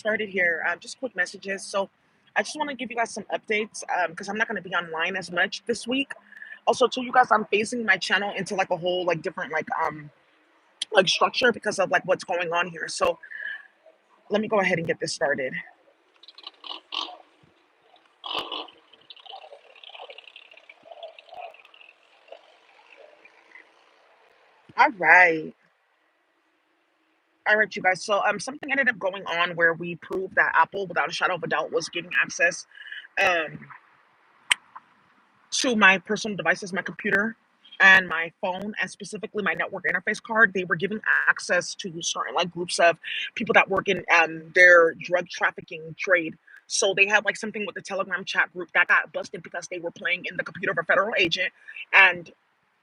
Started here. Just quick messages. So I just want to give you guys some updates because I'm not going to be online as much this week. Also, to you guys, I'm phasing my channel into like a whole like different like structure because of like what's going on here. So let me go ahead and get this started. All right. All right, you guys. So something ended up going on where we proved that Apple, without a shadow of a doubt, was getting access um to my personal devices, my computer and my phone, and specifically my network interface card. They were giving access to certain like groups of people that work in their drug trafficking trade. So they had like something with the Telegram chat group that got busted because they were playing in the computer of a federal agent, and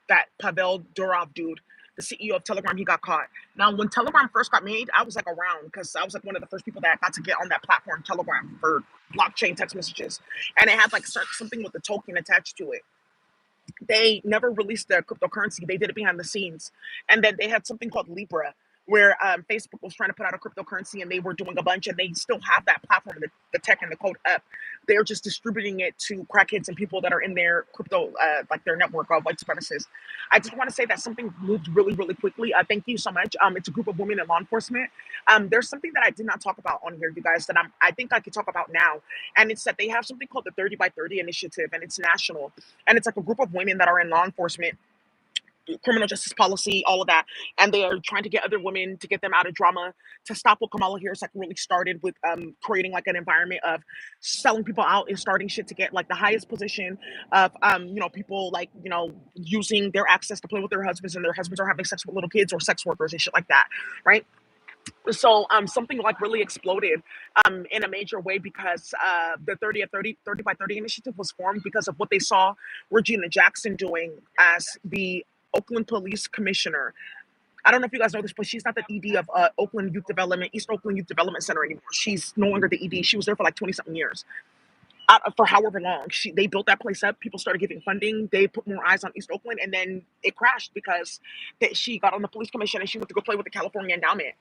that Pavel Durov dude, the CEO of Telegram, he got caught. Now, when Telegram first got made, I was like around because I was like one of the first people that got to get on that platform, Telegram, for blockchain text messages, and it had like something with the token attached to it. They never released their cryptocurrency. They did it behind the scenes. And then they had something called Libra, where Facebook was trying to put out a cryptocurrency and they were doing a bunch, and they still have that platform, the tech and the code up. They're just distributing it to crackheads and people that are in their crypto, like their network of white supremacists. I just want to say that something moved really, really quickly. Thank you so much. It's a group of women in law enforcement. There's something that I did not talk about on here, you guys, that I think I could talk about now. And it's that they have something called the 30 by 30 initiative, and it's national, and it's like a group of women that are in law enforcement, criminal justice policy, all of that, and they are trying to get other women to get them out of drama, to stop what Kamala Harris like really started with creating like an environment of selling people out and starting shit to get like the highest position of people like using their access to play with their husbands, and their husbands are having sex with little kids or sex workers and shit like that, right? So something like really exploded in a major way because the 30 by 30 initiative was formed because of what they saw Regina Jackson doing as the Oakland Police Commissioner. I don't know if you guys know this, but she's not the ED of Oakland Youth Development, East Oakland Youth Development Center anymore. She's no longer the ED. She was there for like 20 something years. For however long, they built that place up. People started giving funding. They put more eyes on East Oakland, and then it crashed because she got on the police commission and she went to go play with the California Endowment.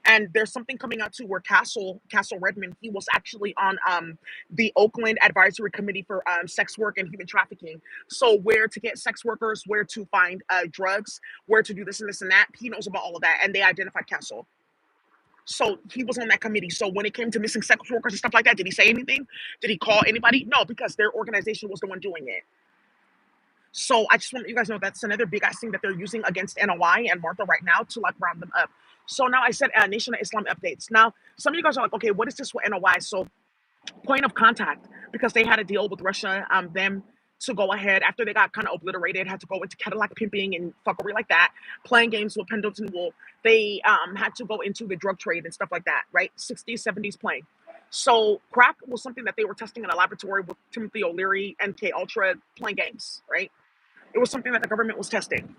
And there's something coming out too where Castle Redmond, he was actually on the Oakland Advisory Committee for sex work and human trafficking. So where to get sex workers, where to find drugs, where to do this and this and that. He knows about all of that, and they identified Castle. So he was on that committee. So when it came to missing sex workers and stuff like that, did he say anything? Did he call anybody? No, because their organization was the one doing it. So I just want you guys to know that's another big ass thing that they're using against NOI and Martha right now to like round them up. So now I said Nation of Islam updates. Now some of you guys are like, okay, what is this with NOI? So point of contact, because they had a deal with Russia, them to go ahead after they got kind of obliterated, had to go into Cadillac pimping and fuckery like that, playing games with Pendleton Wolf. They had to go into the drug trade and stuff like that, right? 60s, 70s playing. So crack was something that they were testing in a laboratory with Timothy O'Leary, MK Ultra, playing games, right? It was something that the government was testing.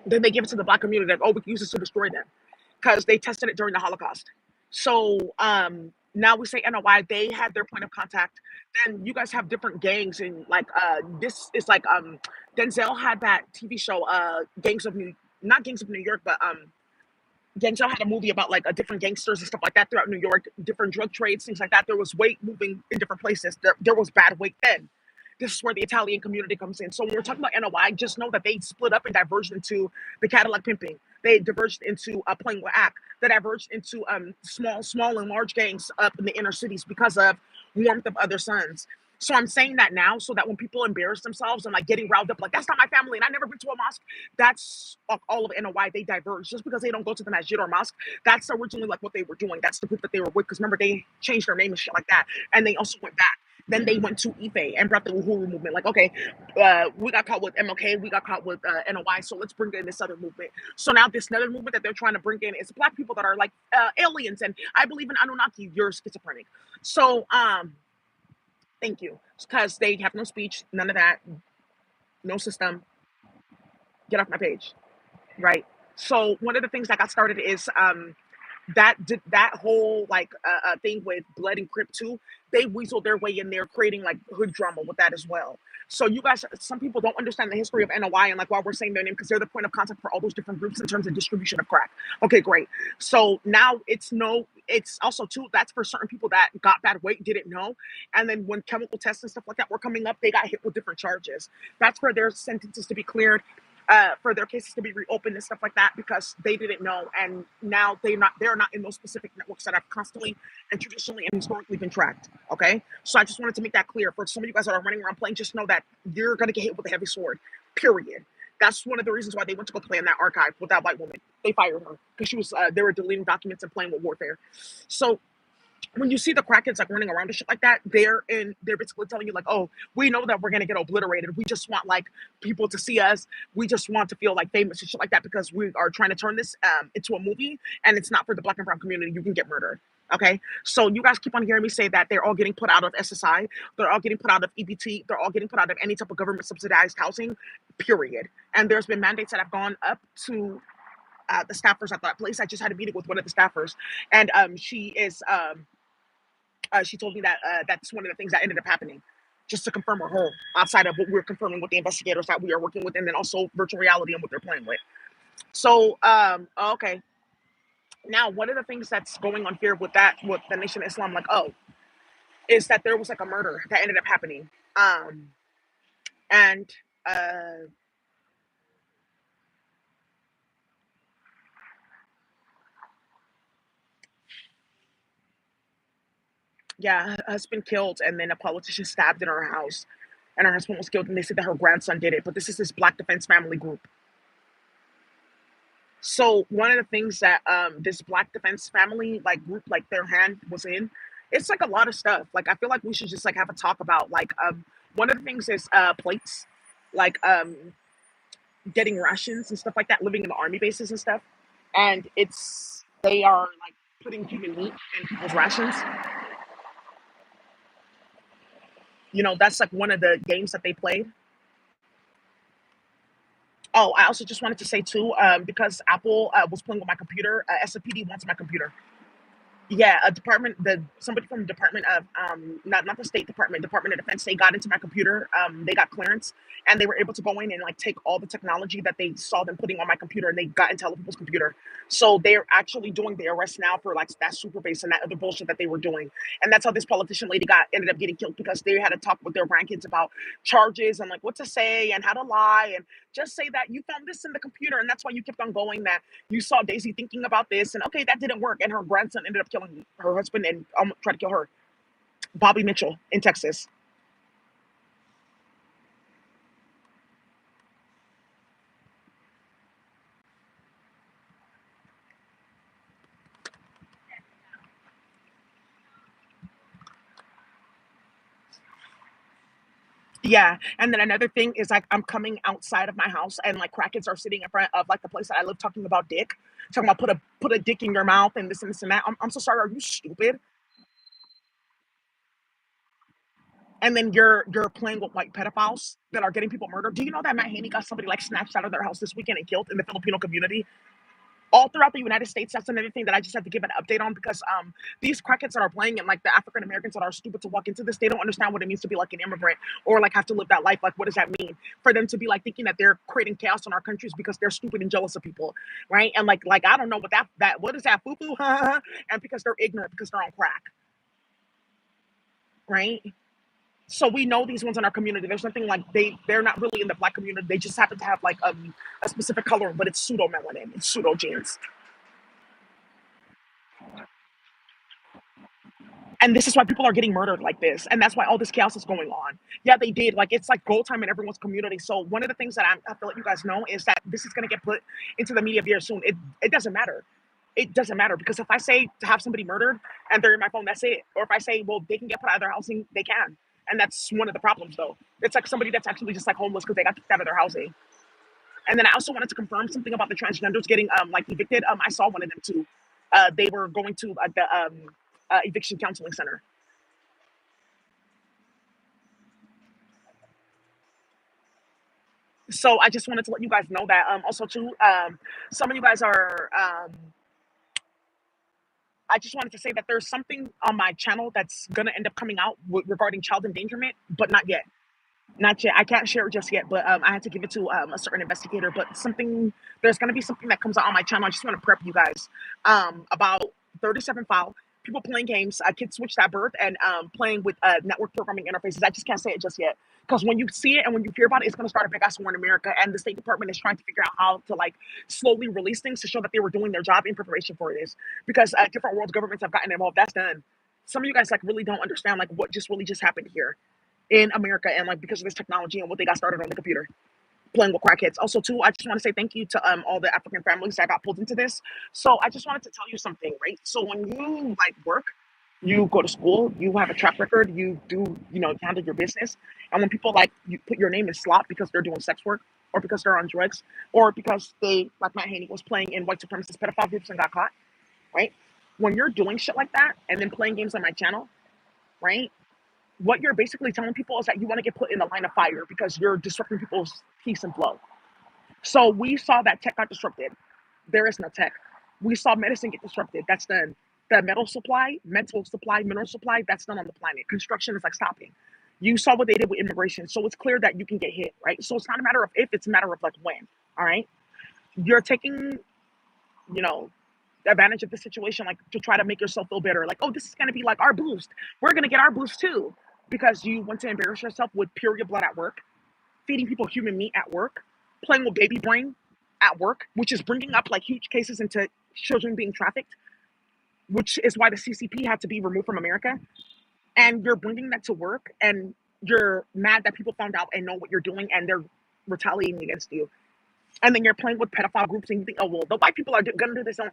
Then they give it to the black community, like, oh, we can use this to destroy them, because they tested it during the Holocaust. So now we say NOI, they had their point of contact. Then you guys have different gangs, and like this is like Denzel had that TV show, Gangs of New, not Gangs of New York, but Denzel had a movie about like a different gangsters and stuff like that throughout New York, different drug trades, things like that. There was weight moving in different places. There was bad weight then. This is where the Italian community comes in. So when we're talking about NOI, just know that they split up and diverged into the Cadillac pimping. They diverged into playing with act. They diverged into small and large gangs up in the inner cities because of warmth of other sons. So I'm saying that now so that when people embarrass themselves and like getting riled up, like that's not my family and I never been to a mosque, that's all of NOI. They diverge just because they don't go to the masjid or mosque. That's originally like what they were doing. That's the group that they were with. Because remember, they changed their name and shit like that. And they also went back. Then they went to Ife and brought the Uhuru movement. Like, okay, we got caught with MLK, we got caught with NOI, so let's bring in this other movement. So now this other movement that they're trying to bring in is black people that are like aliens, and I believe in Anunnaki. You're schizophrenic. So thank you, because they have no speech, none of that, no system. Get off my page, right? So one of the things that got started is that whole like thing with Blood and Crip too. They weaseled their way in there, creating like hood drama with that as well. So you guys, some people don't understand the history of NOI and like why we're saying their name, because they're the point of contact for all those different groups in terms of distribution of crack. Okay, great. So now it's no, it's also too that's for certain people that got bad weight, didn't know, and then when chemical tests and stuff like that were coming up, they got hit with different charges. That's for their sentences to be cleared, for their cases to be reopened and stuff like that because they didn't know, and now they're not in those specific networks that have constantly and traditionally and historically been tracked. Okay, so I just wanted to make that clear for some of you guys that are running around playing. Just know that you're gonna get hit with a heavy sword. Period. That's one of the reasons why they went to go play in that archive with that white woman. They fired her because she was they were deleting documents and playing with warfare. So when you see the crackheads like running around and shit like that, they're basically telling you like, oh, we know that we're gonna get obliterated. We just want like people to see us. We just want to feel like famous and shit like that because we are trying to turn this into a movie and it's not for the black and brown community. You can get murdered. Okay, so you guys keep on hearing me say that they're all getting put out of SSI, they're all getting put out of EBT, they're all getting put out of any type of government subsidized housing, period. And there's been mandates that have gone up to the staffers at that place. I just had a meeting with one of the staffers, and she told me that that's one of the things that ended up happening, just to confirm her outside of what we're confirming with the investigators that we are working with, and then also virtual reality and what they're playing with. So, okay. Now, one of the things that's going on here with that, with the Nation of Islam, like, oh, is that there was like a murder that ended up happening. And uh, yeah, her husband killed, and then a politician stabbed in her house, and her husband was killed, and they said that her grandson did it. But this is this Black Defense Family group. So one of the things that this Black Defense Family like group like their hand was in, it's like a lot of stuff. Like I feel like we should just like have a talk about like one of the things is plates, like getting rations and stuff like that, living in the army bases and stuff. And it's they are like putting human meat in people's rations. You know, that's like one of the games that they played. Oh, I also just wanted to say too, because Apple was playing with my computer, SFPD wants my computer. Yeah, a department, the somebody from the Department of not the State Department, Department of Defense, they got into my computer, they got clearance, and they were able to go in and like take all the technology that they saw them putting on my computer, and they got into other people's computer. So they're actually doing the arrest now for like that super base and that other bullshit that they were doing, and that's how this politician lady got ended up getting killed because they had to talk with their grandkids about charges and like what to say and how to lie and just say that you found this in the computer, and that's why you kept on going. That you saw Daisy thinking about this, and okay, that didn't work, and her grandson ended up killing her husband and tried to kill her. Bobby Mitchell in Texas. Yeah, and then another thing is like I'm coming outside of my house and like crackheads are sitting in front of like the place that I live talking about dick, talking about put a dick in your mouth and this and that. I'm so sorry. Are you stupid? And then you're playing with like pedophiles that are getting people murdered. Do you know that Matt Haney got somebody like snatched out of their house this weekend and killed in the Filipino community? All throughout the United States. That's another thing that I just have to give an update on because these crackheads that are playing and like the African Americans that are stupid to walk into this, they don't understand what it means to be like an immigrant or like have to live that life. Like, what does that mean for them to be like thinking that they're creating chaos in our countries because they're stupid and jealous of people, right? And like I don't know what that what is that foo foo, and because they're ignorant because they're on crack, right? So we know these ones in our community. There's nothing like they're not really in the black community. They just happen to have like a specific color, but it's pseudo melanin, it's pseudo genes. And this is why people are getting murdered like this, and that's why all this chaos is going on. Yeah, they did. Like it's like gold time in everyone's community. So one of the things that I have to let you guys know is that this is going to get put into the media very soon. It doesn't matter. It doesn't matter because if I say to have somebody murdered and they're in my phone, that's it. Or if I say, well, they can get put out of their housing, they can. And that's one of the problems, though. It's like somebody that's actually just like homeless because they got kicked out of their housing. And then I also wanted to confirm something about the transgenders getting like evicted. I saw one of them too. They were going to the eviction counseling center. So I just wanted to let you guys know that. Also, too, some of you guys are. I just wanted to say that there's something on my channel that's gonna end up coming out regarding child endangerment, but not yet. Not yet. I can't share it just yet, but I had to give it to a certain investigator. But something there's gonna be something that comes out on my channel. I just want to prep you guys about 37 file, people playing games, kids switched at birth, and playing with network programming interfaces. I just can't say it just yet. Because when you see it and when you hear about it, it's going to start a big ass war in America. And the State Department is trying to figure out how to like slowly release things to show that they were doing their job in preparation for this. Because different world governments have gotten involved. That's done. Some of you guys like really don't understand like what just really just happened here in America, and like because of this technology and what they got started on the computer playing with crackheads. Also, too, I just want to say thank you to all the African families that got pulled into this. So I just wanted to tell you something, right? So when you like work, you go to school, you have a track record, you do, you handle your business, and when people like you put your name in slot because they're doing sex work or because they're on drugs or because they like Matt Haney was playing in white supremacist pedophile groups and got caught, right? When you're doing shit like that and then playing games on my channel, right? What you're basically telling people is that you want to get put in the line of fire because you're disrupting people's peace and flow. So we saw that tech got disrupted. There is no tech. We saw medicine get disrupted. That's done. The mental supply, mineral supply, that's done on the planet. Construction is like stopping. You saw what they did with immigration. So it's clear that you can get hit, right? So it's not a matter of if, it's a matter of like when. All right. You're taking, you know, advantage of the situation, like to try to make yourself feel better. Like, oh, this is gonna be like our boost. We're gonna get our boost too. Because you want to embarrass yourself with pure your blood at work, feeding people human meat at work, playing with baby brain at work, which is bringing up like huge cases into children being trafficked, which is why the CCP had to be removed from America. And you're bringing that to work, and you're mad that people found out and know what you're doing, and they're retaliating against you. And then you're playing with pedophile groups, and you think, oh well, the white people are gonna do this. That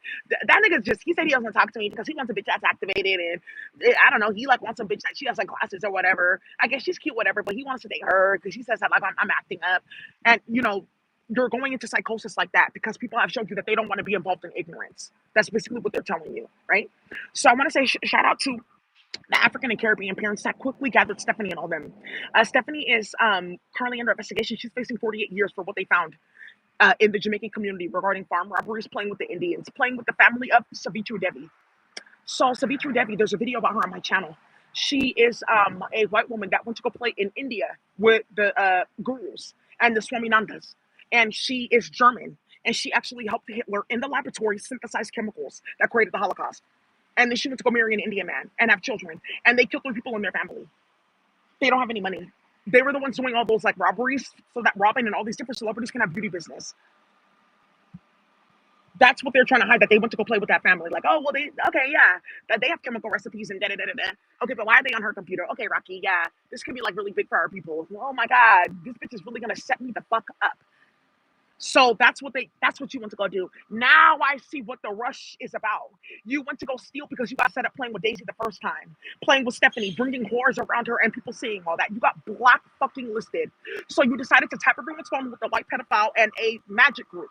nigga he said he doesn't talk to me because he wants a bitch that's activated, and I don't know, he like wants a bitch that she has like glasses or whatever. I guess she's cute, whatever, but he wants to date her because she says that like I'm acting up, and you're going into psychosis like that because people have showed you that they don't want to be involved in ignorance. That's basically what they're telling you, right? So I want to say shout out to the African and Caribbean parents that quickly gathered Stephanie and all them. Stephanie is currently under investigation. She's facing 48 years for what they found in the Jamaican community regarding farm robberies, playing with the Indians, playing with the family of Savitri Devi. So Savitri Devi, there's a video about her on my channel. She is a white woman that went to go play in India with the gurus and the Swaminandas. And she is German. And she actually helped Hitler in the laboratory synthesize chemicals that created the Holocaust. And then she went to go marry an Indian man and have children. And they killed 3 people in their family. They don't have any money. They were the ones doing all those like robberies so that Robin and all these different celebrities can have beauty business. That's what they're trying to hide, that they went to go play with that family. Like, oh, well, that they have chemical recipes and da da da da da. Okay, but why are they on her computer? Okay, Rocky, yeah, this could be like really big for our people. Oh my God, this bitch is really gonna set me the fuck up. So that's what you want to go do. Now I see what the rush is about. You went to go steal because you got set up playing with Daisy the first time, playing with Stephanie, bringing whores around her, and people seeing all that. You got black fucking listed. So you decided to tap everyone's phone with a white pedophile and a magic group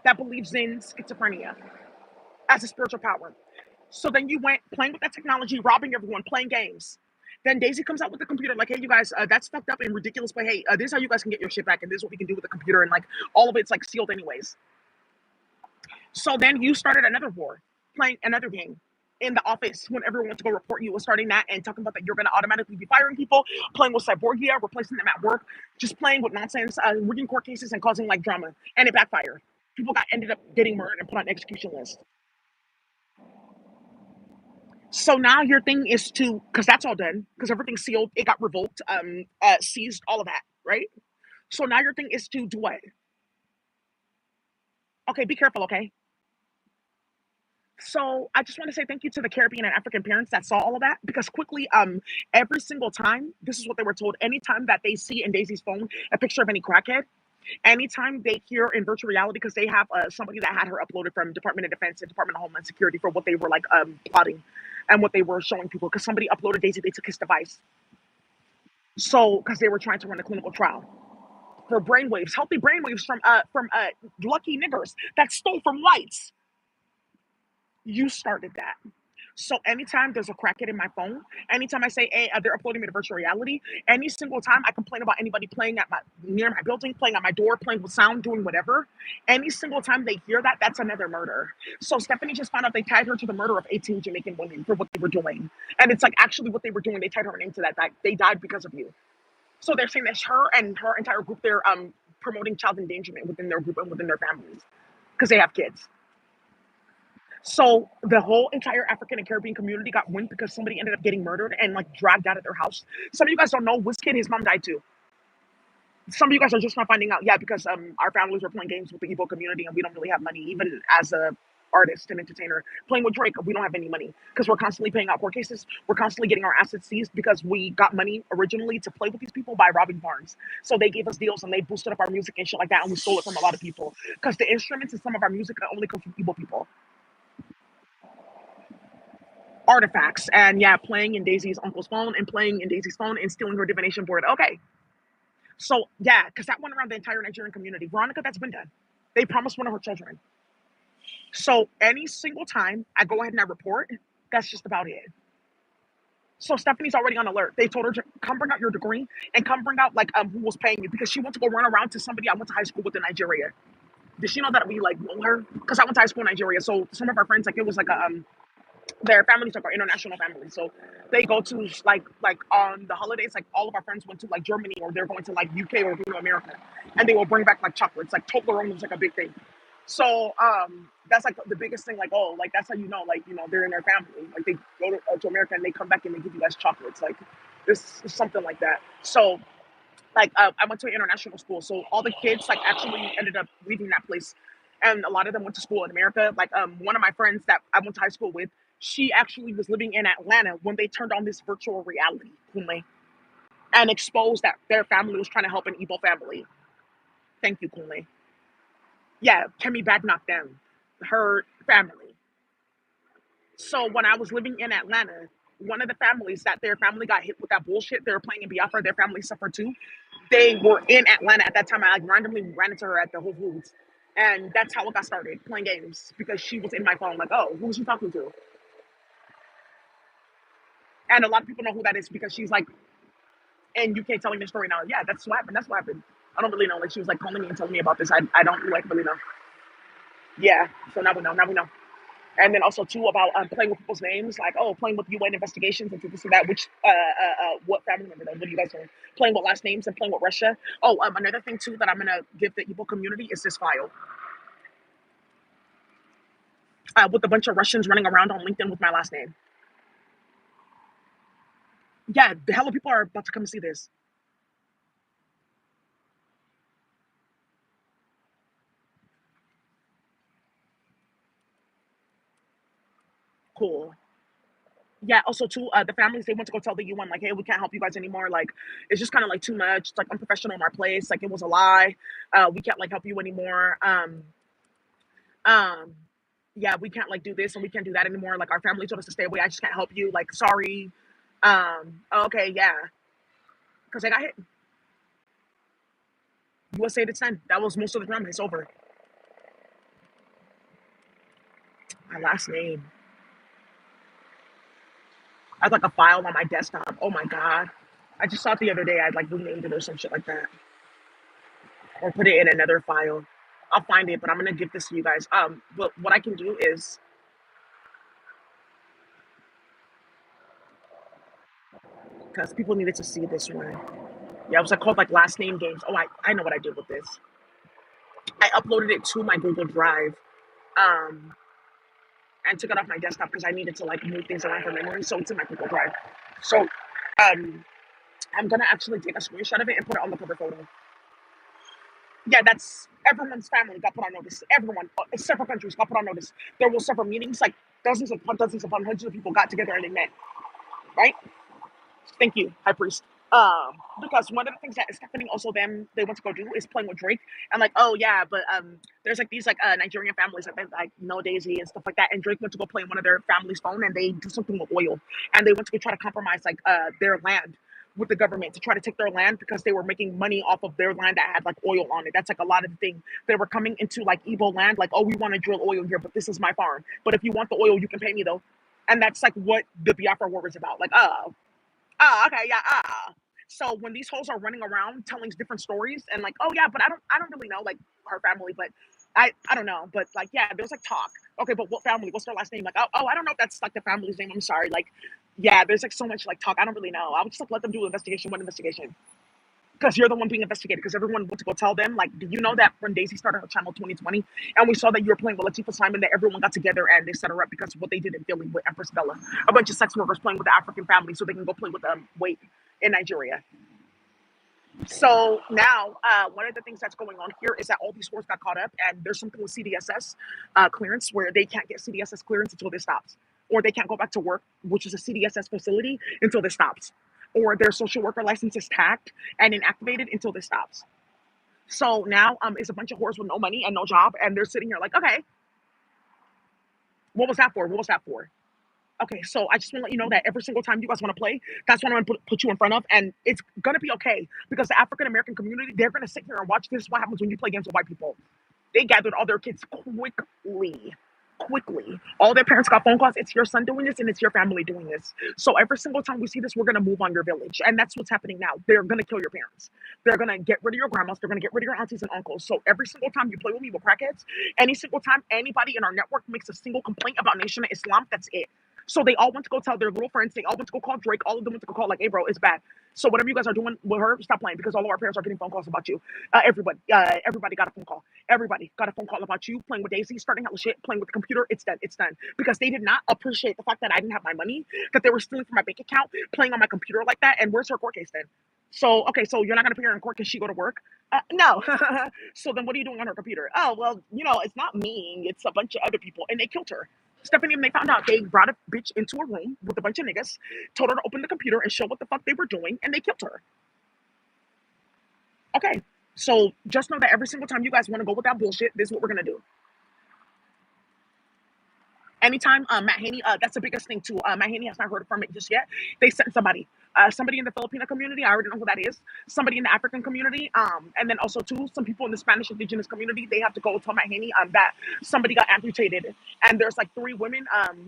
that believes in schizophrenia as a spiritual power. So then you went playing with that technology, robbing everyone, playing games. Then Daisy comes out with the computer, like, hey, you guys, that's fucked up and ridiculous, but hey, this is how you guys can get your shit back, and this is what we can do with the computer, and like all of it's like sealed anyways. So then you started another war, playing another game in the office when everyone went to go report you was starting that and talking about that you're going to automatically be firing people, playing with Cyborgia, replacing them at work, just playing with nonsense, rigging court cases and causing like drama, and it backfired. People ended up getting murdered and put on execution lists. So now your thing is to, because that's all done, because everything's sealed, it got revoked, seized, all of that, right? So now your thing is to do what? Okay, be careful, okay? So I just want to say thank you to the Caribbean and African parents that saw all of that, because quickly, every single time, this is what they were told. Anytime that they see in Daisy's phone a picture of any crackhead, anytime they hear in virtual reality, because they have somebody that had her uploaded from Department of Defense and Department of Homeland Security for what they were like plotting and what they were showing people, because somebody uploaded Daisy, they took his device. So because they were trying to run a clinical trial for brainwaves, healthy brainwaves from lucky niggers that stole from whites. You started that. So anytime there's a crackhead in my phone, anytime I say, hey, they're uploading me to virtual reality, any single time I complain about anybody playing at near my building, playing at my door, playing with sound, doing whatever, any single time they hear that, that's another murder. So Stephanie just found out they tied her to the murder of 18 Jamaican women for what they were doing. And it's like actually what they were doing, they tied her name to that they died because of you. So they're saying that her and her entire group, they're promoting child endangerment within their group and within their families because they have kids. So the whole entire African and Caribbean community got wind because somebody ended up getting murdered and like dragged out of their house. Some of you guys don't know, Wizkid, his mom died too. Some of you guys are just not finding out. Yeah, because our families were playing games with the Igbo community and we don't really have money, even as a artist and entertainer. Playing with Drake, we don't have any money because we're constantly paying out court cases. We're constantly getting our assets seized because we got money originally to play with these people by robbing barns. So they gave us deals and they boosted up our music and shit like that, and we stole it from a lot of people because the instruments in some of our music only come from Igbo people. Artifacts and yeah, playing in Daisy's uncle's phone and playing in Daisy's phone and stealing her divination board. Okay, so yeah, because that went around the entire Nigerian community. Veronica, that's been done. They promised one of her children. So any single time I go ahead and I report, that's just about it. So Stephanie's already on alert. They told her to come bring out your degree and come bring out like who was paying you because she went to go run around to somebody I went to high school with in Nigeria. Did she know that we like know her? Because I went to high school in Nigeria. So some of our friends like it was like a their families like our international families. So they go to like on the holidays, like all of our friends went to like Germany or they're going to like UK or America, and they will bring back like chocolates. Like Toblerone was like a big thing. So that's like the biggest thing. Like oh, like that's how you know like they're in their family. Like they go to America and they come back and they give you guys chocolates. Like this is something like that. So like I went to an international school, so all the kids like actually ended up leaving that place, and a lot of them went to school in America. Like one of my friends that I went to high school with, she actually was living in Atlanta when they turned on this virtual reality, Kunle, and exposed that their family was trying to help an evil family. Thank you, Kunle. Yeah, Kemi Badnock them, her family. So when I was living in Atlanta, one of the families that their family got hit with that bullshit, they were playing in Biafra, their family suffered too. They were in Atlanta at that time. I like randomly ran into her at the Whole Foods. And that's how it got started, playing games, because she was in my phone, like, oh, who was she talking to? And a lot of people know who that is because she's like in UK telling the story now. Yeah, that's what happened. That's what happened. I don't really know. Like she was like calling me and telling me about this. I don't like really know. Yeah. So now we know. Now we know. And then also too about playing with people's names, like oh, playing with UN investigations and this and that. Which what family member? Though? What do you guys doing? Playing with last names and playing with Russia. Oh, another thing too that I'm gonna give the Igbo community is this file with a bunch of Russians running around on LinkedIn with my last name. Yeah, the hell of people are about to come see this. Cool. Yeah, also too, the families they went to go tell the UN like, hey, we can't help you guys anymore. Like, it's just kind of like too much. It's like unprofessional in our place. Like, it was a lie. We can't like help you anymore. Um, yeah, we can't like do this and we can't do that anymore. Like, our family told us to stay away. I just can't help you. Like, sorry. Okay, yeah, because I got hit. USA to 10. That was most of the drama. It's over. My last name. I have like a file on my desktop. Oh my god. I just saw it the other day. I'd like renamed it or some shit like that. Or put it in another file. I'll find it, but I'm gonna give this to you guys. But what I can do is because people needed to see this one. Yeah, it was like called like last name games. Oh, I know what I did with this. I uploaded it to my Google Drive, um, and took it off my desktop because I needed to like move things around for memory. So it's in my Google Drive. So I'm gonna actually take a screenshot of it and put it on the cover photo. Yeah, that's everyone's family got put on notice. Everyone, several countries got put on notice. There were several meetings, like dozens upon hundreds of people got together and they met. Right? Thank you, High Priest. Because one of the things that Stephanie also them they want to go do is playing with Drake and like oh yeah, but there's like these like Nigerian families that like know Daisy and stuff like that, and Drake went to go play in one of their family's phone and they do something with oil, and they went to go try to compromise like their land with the government to try to take their land because they were making money off of their land that had like oil on it. That's like a lot of the thing. They were coming into like Igbo land, like, oh, we want to drill oil here, but this is my farm. But if you want the oil, you can pay me though. And that's like what the Biafra war is about. Like, okay, yeah, So when these hoes are running around telling different stories and like, oh yeah, but I don't really know like her family, but I don't know, but like yeah, there's like talk. Okay, but what family? What's their last name? Like oh I don't know if that's like the family's name. I'm sorry. Like yeah, there's like so much like talk. I don't really know. I would just like let them do an investigation. One investigation. because you're the one being investigated. Because everyone went to go tell them, like, do you know that when Daisy started her channel 2020, and we saw that you were playing with Latifah Simon, that everyone got together and they set her up because of what they did in Philly with Empress Bella, a bunch of sex workers playing with the African family so they can go play with Wait in Nigeria. So now, one of the things that's going on here is that all these stores got caught up, and there's something with CDSS clearance where they can't get CDSS clearance until this stops, or they can't go back to work, which is a CDSS facility, until this stops, or their social worker license is tagged and inactivated until this stops. So now, it's a bunch of whores with no money and no job, and they're sitting here like, okay, what was that for? What was that for? Okay, so I just want to let you know that every single time you guys want to play, that's what I'm going to put you in front of, and it's going to be okay because the African American community, they're going to sit here and watch. This is what happens when you play games with white people. They gathered all their kids quickly. Quickly. All their parents got phone calls. It's your son doing this and it's your family doing this. So every single time we see this, we're going to move on your village. And that's what's happening now. They're going to kill your parents. They're going to get rid of your grandmas. They're going to get rid of your aunties and uncles. So every single time you play with me with crackheads, any single time anybody in our network makes a single complaint about Nation of Islam, that's it. So they all went to go tell their little friends. They all went to go call Drake. All of them went to go call like, "Hey, bro, it's bad." So whatever you guys are doing with her, stop playing because all of our parents are getting phone calls about you. Everybody got a phone call. Everybody got a phone call about you playing with Daisy, starting hella shit, playing with the computer. It's done. It's done because they did not appreciate the fact that I didn't have my money, that they were stealing from my bank account, playing on my computer like that. And where's her court case then? So okay, so you're not gonna put her in court because she go to work? No. So then what are you doing on her computer? Oh well, it's not me. It's a bunch of other people, and they killed her. Stephanie, and they found out they brought a bitch into a room with a bunch of niggas, told her to open the computer and show what the fuck they were doing, and they killed her. Okay, so just know that every single time you guys want to go with that bullshit, this is what we're gonna do. Anytime Matt Haney, that's the biggest thing too. Matt Haney has not heard from it just yet. They sent somebody in the Filipino community. I already know who that is. Somebody in the African community, and then also too some people in the Spanish indigenous community. They have to go tell Matt Haney that somebody got amputated, and there's like 3 women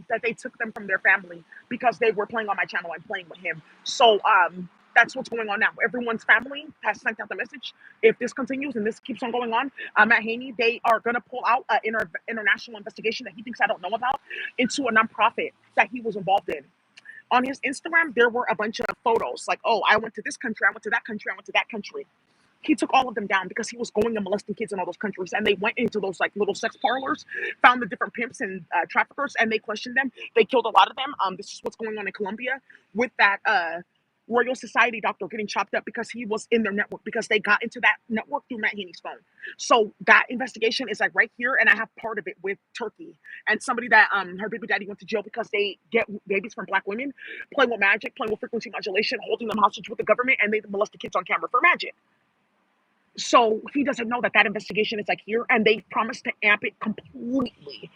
that they took them from their family because they were playing on my channel and playing with him. So that's what's going on now. Everyone's family has sent out the message. If this continues and this keeps on going on, Matt Haney, they are going to pull out an international investigation that he thinks I don't know about into a nonprofit that he was involved in. On his Instagram, there were a bunch of photos like, oh, I went to this country, I went to that country, I went to that country. He took all of them down because he was going and molesting kids in all those countries. And they went into those like little sex parlors, found the different pimps and traffickers, and they questioned them. They killed a lot of them. This is what's going on in Colombia with that Royal Society doctor getting chopped up because he was in their network because they got into that network through Matt Haney's phone. So that investigation is like right here, and I have part of it with Turkey and somebody that her baby daddy went to jail because they get babies from black women, playing with magic, playing with frequency modulation, holding them hostage with the government, and they molest the kids on camera for magic. So he doesn't know that that investigation is like here, and they promised to amp it completely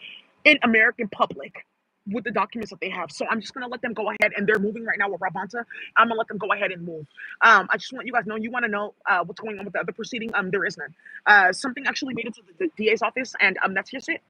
in American public with the documents that they have. So I'm just gonna let them go ahead, and they're moving right now with Rabanta. I'm gonna let them go ahead and move. I just want you guys know, you want to know what's going on with the other proceeding. There is none. Something actually made it to the DA's office, and that's just it.